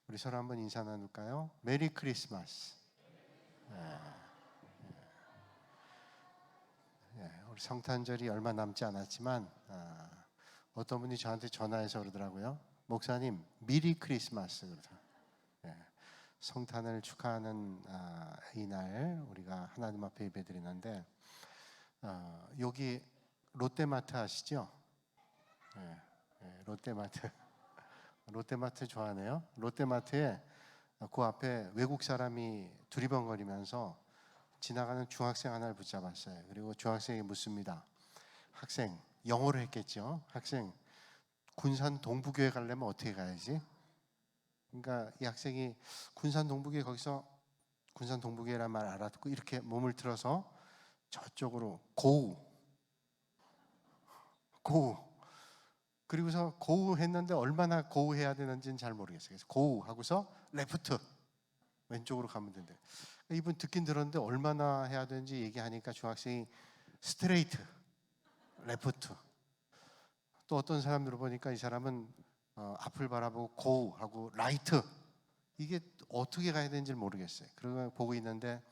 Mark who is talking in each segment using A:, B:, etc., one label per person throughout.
A: 우리 서로 한번 인사 나눌까요? 메리 크리스마스. 우리 성탄절이 얼마 남지 않았지만 어떤 분이 저한테 전화해서 그러더라고요. 목사님, 미리 크리스마스 그러더라고요. 성탄을 축하하는 이날 우리가 하나님 앞에 예배드리는데 여기 롯데마트 아시죠? 롯데마트 좋아하네요. 롯데마트에 그 앞에 외국 사람이 두리번거리면서 지나가는 중학생 하나를 붙잡았어요. 그리고 중학생이 묻습니다. 학생, 영어로 했겠죠. 학생, 군산 동부교회 가려면 어떻게 가야지? 그러니까 이 학생이 군산 동부교회, 거기서 군산 동부교회란 말 알아듣고 이렇게 몸을 틀어서 저쪽으로 고우 그리고서 고우 했는데 얼마나 고우 해야 되는지는 잘 모르겠어요. 그래서 고우 하고서 레프트, 왼쪽으로 가면 된대. 이분 듣긴 들었는데 얼마나 해야 되는지 얘기하니까 중학생이 스트레이트, 레프트. 또 어떤 사람들을 보니까 이 사람은 앞을 바라보고 고우 하고 라이트. 이게 어떻게 가야 되는지 모르겠어요. 그러고 보고 있는데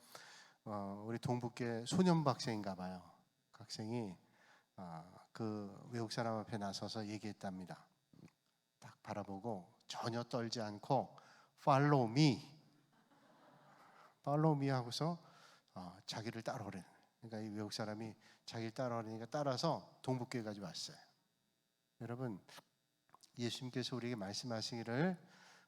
A: 우리 동북계 소년부 학생인가 봐요. 그 학생이 그 외국 사람 앞에 나서서 얘기했답니다. 딱 바라보고 전혀 떨지 않고 Follow me 하고서 자기를 따라오래. 그러니까 이 외국 사람이 자기를 따라오니까 따라서 동북교회까지 왔어요. 여러분, 예수님께서 우리에게 말씀하시기를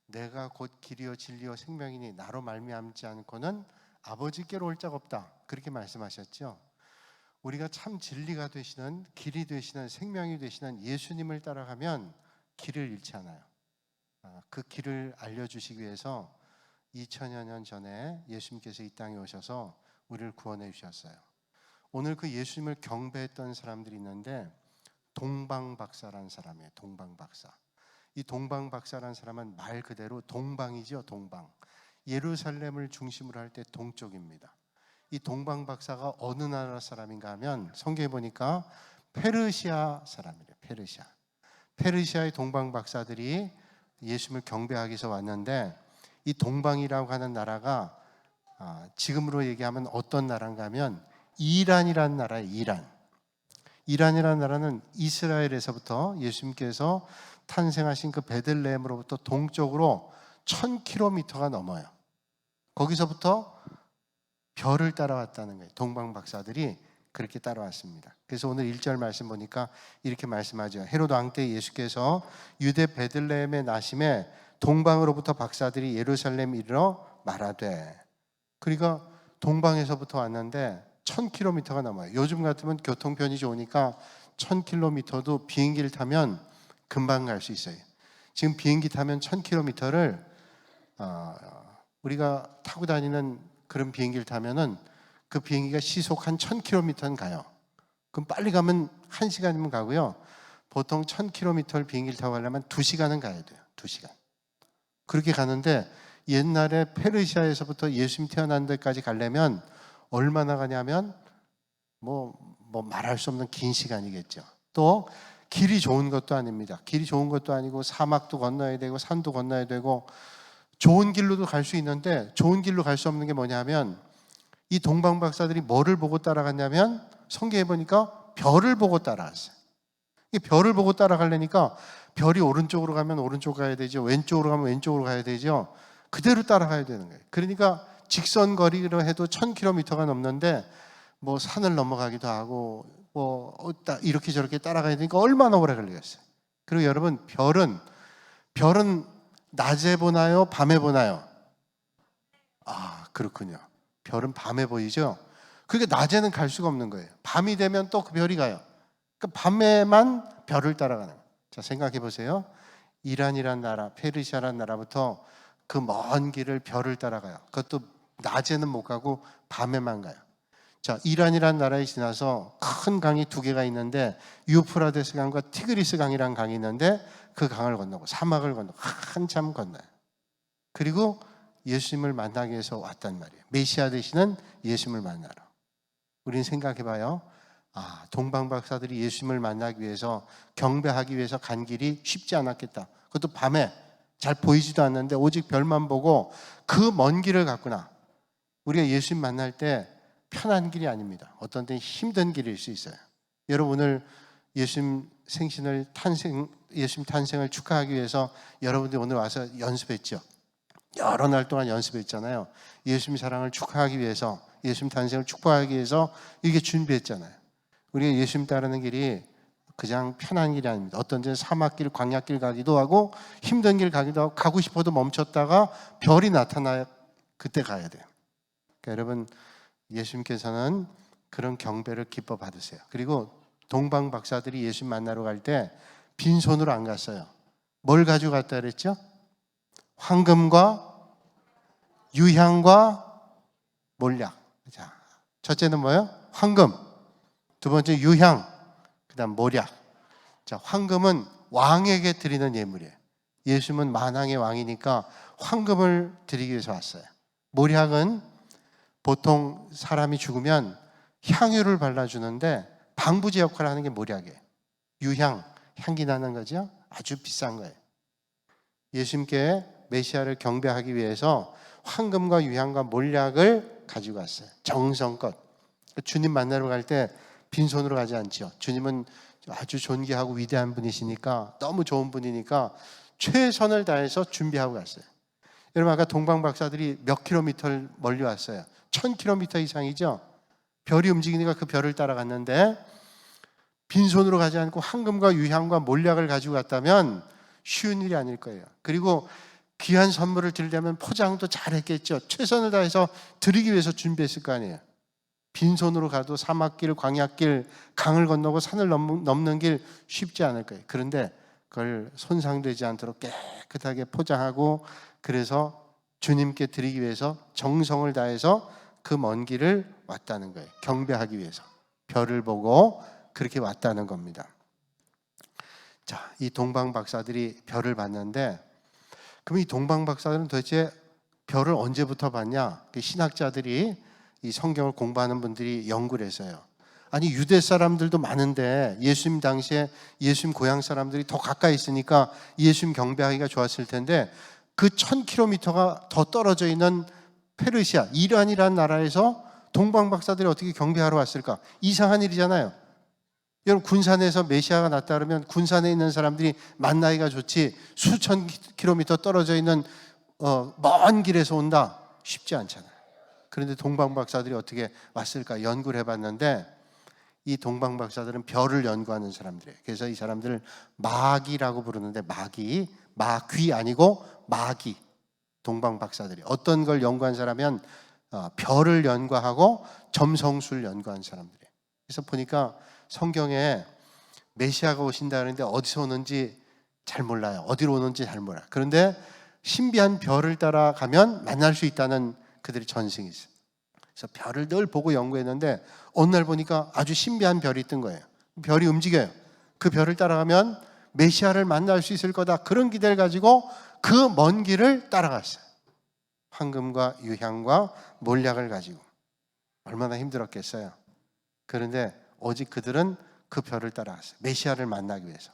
A: 내가 곧 길이요 진리요 생명이니 나로 말미암지 않고는 아버지께로 올 자가 없다. 그렇게 말씀하셨죠. 우리가 참 진리가 되시는, 길이 되시는, 생명이 되시는 예수님을 따라가면 길을 잃지 않아요. 그 길을 알려주시기 위해서 2000여 년 전에 예수님께서 이 땅에 오셔서 우리를 구원해 주셨어요. 오늘 그 예수님을 경배했던 사람들이 있는데 동방박사라는 사람이에요. 동방박사. 이 동방박사라는 사람은 말 그대로 동방이죠. 동방. 예루살렘을 중심으로 할 때 동쪽입니다. 이 동방박사가 어느 나라 사람인가 하면 성경에 보니까 페르시아 사람이래요. 페르시아의 동방박사들이 예수님을 경배하기 위해서 왔는데 이 동방이라고 하는 나라가 지금으로 얘기하면 어떤 나라인가 하면 이란이라는 나라예요. 이란이라는 나라는 이스라엘에서부터 예수님께서 탄생하신 그 베들레헴으로부터 동쪽으로 1000km가 넘어요. 거기서부터 별을 따라왔다는 거예요. 동방박사들이 그렇게 따라왔습니다. 그래서 오늘 1절 말씀 보니까 이렇게 말씀하죠. 헤롯 왕 때 예수께서 유대 베들레헴에 나심에 동방으로부터 박사들이 예루살렘 이르러 말하되. 그러니까 동방에서부터 왔는데 1000km가 넘어요. 요즘 같으면 교통편이 좋으니까 1000km도 비행기를 타면 금방 갈 수 있어요. 지금 비행기 타면 1000km를 우리가 타고 다니는 그런 비행기를 타면은 그 비행기가 시속 한 1000km는 가요. 그럼 빨리 가면 1시간이면 가고요. 보통 1000km를 비행기를 타고 가려면 2시간은 가야 돼요. 2시간. 그렇게 가는데 옛날에 페르시아에서부터 예수님 태어난 데까지 가려면 얼마나 가냐면 뭐 말할 수 없는 긴 시간이겠죠. 또 길이 좋은 것도 아닙니다. 길이 좋은 것도 아니고 사막도 건너야 되고 산도 건너야 되고 좋은 길로도 갈 수 있는데 좋은 길로 갈 수 없는 게 뭐냐면 이 동방박사들이 뭐를 보고 따라갔냐면 성경에 보니까 별을 보고 따라갔어요. 이 별을 보고 따라가려니까 별이 오른쪽으로 가면 오른쪽 가야 되죠. 왼쪽으로 가면 왼쪽으로 가야 되죠. 그대로 따라가야 되는 거예요. 그러니까 직선 거리로 해도 1000km가 넘는데 뭐 산을 넘어가기도 하고 뭐 이렇게 저렇게 따라가야 되니까 얼마나 오래 걸리겠어요. 그리고 여러분, 별은 낮에 보나요? 밤에 보나요? 그렇군요. 별은 밤에 보이죠? 그러니까 낮에는 갈 수가 없는 거예요. 밤이 되면 또 그 별이 가요. 그러니까 밤에만 별을 따라가는 거예요. 자, 생각해 보세요. 이란이란 나라, 페르시아란 나라부터 그 먼 길을 별을 따라가요. 그것도 낮에는 못 가고 밤에만 가요. 자, 이란이란 나라에 지나서 큰 강이 2개가 있는데 유프라데스 강과 티그리스 강이라는 강이 있는데 그 강을 건너고 사막을 건너고 한참 건너요. 그리고 예수님을 만나기 위해서 왔단 말이에요. 메시아 되시는 예수님을 만나러. 우리는 생각해봐요. 동방박사들이 예수님을 만나기 위해서 경배하기 위해서 간 길이 쉽지 않았겠다. 그것도 밤에 잘 보이지도 않는데 오직 별만 보고 그 먼 길을 갔구나. 우리가 예수님 만날 때 편한 길이 아닙니다. 어떤 때는 힘든 길일 수 있어요. 여러분 오늘 예수님 예수님 탄생을 축하하기 위해서 여러분들이 오늘 와서 연습했죠. 여러 날 동안 연습했잖아요. 예수님 사랑을 축하하기 위해서, 예수님 탄생을 축하하기 위해서 이게 준비했잖아요. 우리가 예수님 따르는 길이 그냥 편한 길이 아닙니다. 어떤 때는 사막길, 광야길 가기도 하고 힘든 길 가기도 하고 가고 싶어도 멈췄다가 별이 나타나야 그때 가야 돼요. 그러니까 여러분 예수님께서는 그런 경배를 기뻐 받으세요. 그리고 동방 박사들이 예수님 만나러 갈 때 빈손으로 안 갔어요. 뭘 가지고 갔다 그랬죠? 황금과 유향과 몰약. 자, 첫째는 뭐예요? 황금. 두 번째 유향. 그다음 몰약. 자, 황금은 왕에게 드리는 예물이에요. 예수님은 만왕의 왕이니까 황금을 드리기 위해서 왔어요. 몰약은 보통 사람이 죽으면 향유를 발라주는데 방부제 역할을 하는 게 몰약이에요. 유향, 향기 나는 거죠. 아주 비싼 거예요. 예수님께 메시아를 경배하기 위해서 황금과 유향과 몰약을 가지고 왔어요. 정성껏. 주님 만나러 갈 때 빈손으로 가지 않죠. 주님은 아주 존귀하고 위대한 분이시니까, 너무 좋은 분이니까 최선을 다해서 준비하고 갔어요. 여러분 아까 동방 박사들이 몇 킬로미터를 멀리 왔어요. 1000km 이상이죠. 별이 움직이니까 그 별을 따라갔는데 빈손으로 가지 않고 황금과 유향과 몰약을 가지고 갔다면 쉬운 일이 아닐 거예요. 그리고 귀한 선물을 드리려면 포장도 잘했겠죠. 최선을 다해서 드리기 위해서 준비했을 거 아니에요. 빈손으로 가도 사막길, 광야길, 강을 건너고 산을 넘는 길 쉽지 않을 거예요. 그런데 그걸 손상되지 않도록 깨끗하게 포장하고, 그래서 주님께 드리기 위해서 정성을 다해서 그 먼 길을 왔다는 거예요. 경배하기 위해서 별을 보고 그렇게 왔다는 겁니다. 자, 이 동방 박사들이 별을 봤는데, 그럼 이 동방 박사들은 도대체 별을 언제부터 봤냐? 신학자들이, 이 성경을 공부하는 분들이 연구를 해서요. 아니 유대 사람들도 많은데 예수님 당시에 예수님 고향 사람들이 더 가까이 있으니까 예수님 경배하기가 좋았을 텐데, 그 1000km가 더 떨어져 있는 페르시아, 이란이라는 나라에서 동방 박사들이 어떻게 경배하러 왔을까? 이상한 일이잖아요. 여러분 군산에서 메시아가 났다 그러면 군산에 있는 사람들이 만나기가 좋지, 수천 킬로미터 떨어져 있는 먼 길에서 온다? 쉽지 않잖아요. 그런데 동방 박사들이 어떻게 왔을까 연구를 해봤는데, 이 동방 박사들은 별을 연구하는 사람들이에요. 그래서 이 사람들을 마귀라고 부르는데, 마귀 아니고 마귀. 동방 박사들이 어떤 걸 연구한 사람이면 별을 연구하고 점성술을 연구한 사람들이에요. 그래서 보니까 성경에 메시아가 오신다 그러는데 어디서 오는지 잘 몰라요. 어디로 오는지 잘 몰라요. 그런데 신비한 별을 따라가면 만날 수 있다는 그들의 전승이 있어요. 그래서 별을 늘 보고 연구했는데 어느 날 보니까 아주 신비한 별이 뜬 거예요. 별이 움직여요. 그 별을 따라가면 메시아를 만날 수 있을 거다. 그런 기대를 가지고 그 먼 길을 따라갔어요. 황금과 유향과 몰약을 가지고. 얼마나 힘들었겠어요. 그런데 오직 그들은 그 별을 따라갔어요. 메시아를 만나기 위해서.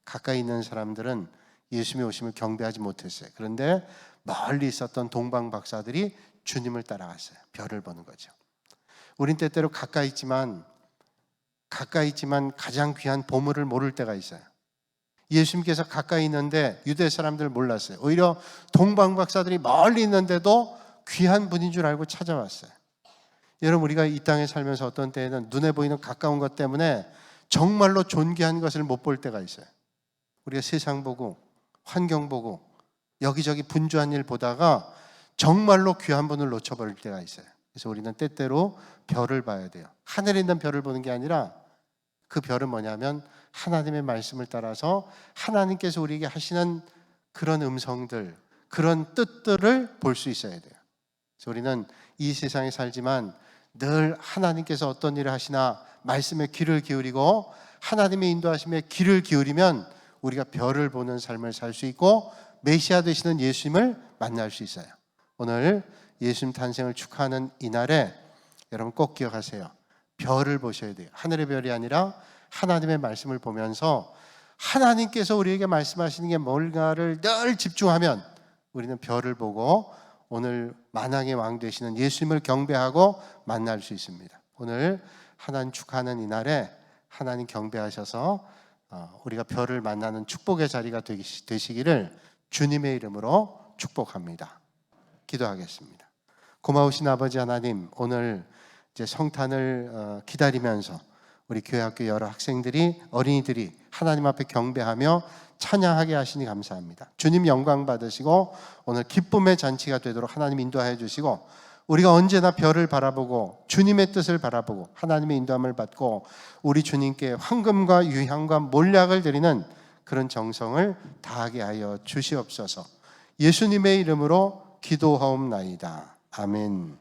A: 가까이 있는 사람들은 예수님의 오심을 경배하지 못했어요. 그런데 멀리 있었던 동방 박사들이 주님을 따라갔어요. 별을 보는 거죠. 우린 때때로 가까이 있지만 가장 귀한 보물을 모를 때가 있어요. 예수님께서 가까이 있는데 유대 사람들 몰랐어요. 오히려 동방 박사들이 멀리 있는데도 귀한 분인 줄 알고 찾아왔어요. 여러분 우리가 이 땅에 살면서 어떤 때에는 눈에 보이는 가까운 것 때문에 정말로 존귀한 것을 못 볼 때가 있어요. 우리가 세상 보고 환경 보고 여기저기 분주한 일 보다가 정말로 귀한 분을 놓쳐버릴 때가 있어요. 그래서 우리는 때때로 별을 봐야 돼요. 하늘에 있는 별을 보는 게 아니라 그 별은 뭐냐면 하나님의 말씀을 따라서 하나님께서 우리에게 하시는 그런 음성들, 그런 뜻들을 볼 수 있어야 돼요. 그래서 우리는 이 세상에 살지만 늘 하나님께서 어떤 일을 하시나 말씀에 귀를 기울이고 하나님의 인도하심에 귀를 기울이면 우리가 별을 보는 삶을 살 수 있고 메시아 되시는 예수님을 만날 수 있어요. 오늘 예수님 탄생을 축하하는 이날에 여러분 꼭 기억하세요. 별을 보셔야 돼요. 하늘의 별이 아니라 하나님의 말씀을 보면서 하나님께서 우리에게 말씀하시는 게 뭘까를 늘 집중하면 우리는 별을 보고 오늘 만왕의 왕 되시는 예수님을 경배하고 만날 수 있습니다. 오늘 하나님 축하하는 이날에 하나님 경배하셔서 우리가 별을 만나는 축복의 자리가 되시기를 주님의 이름으로 축복합니다. 기도하겠습니다. 고마우신 아버지 하나님, 오늘 이제 성탄을 기다리면서 우리 교회학교 여러 학생들이, 어린이들이 하나님 앞에 경배하며 찬양하게 하시니 감사합니다. 주님 영광 받으시고 오늘 기쁨의 잔치가 되도록 하나님 인도하여 주시고, 우리가 언제나 별을 바라보고 주님의 뜻을 바라보고 하나님의 인도함을 받고 우리 주님께 황금과 유향과 몰약을 드리는 그런 정성을 다하게 하여 주시옵소서. 예수님의 이름으로 기도하옵나이다. 아멘.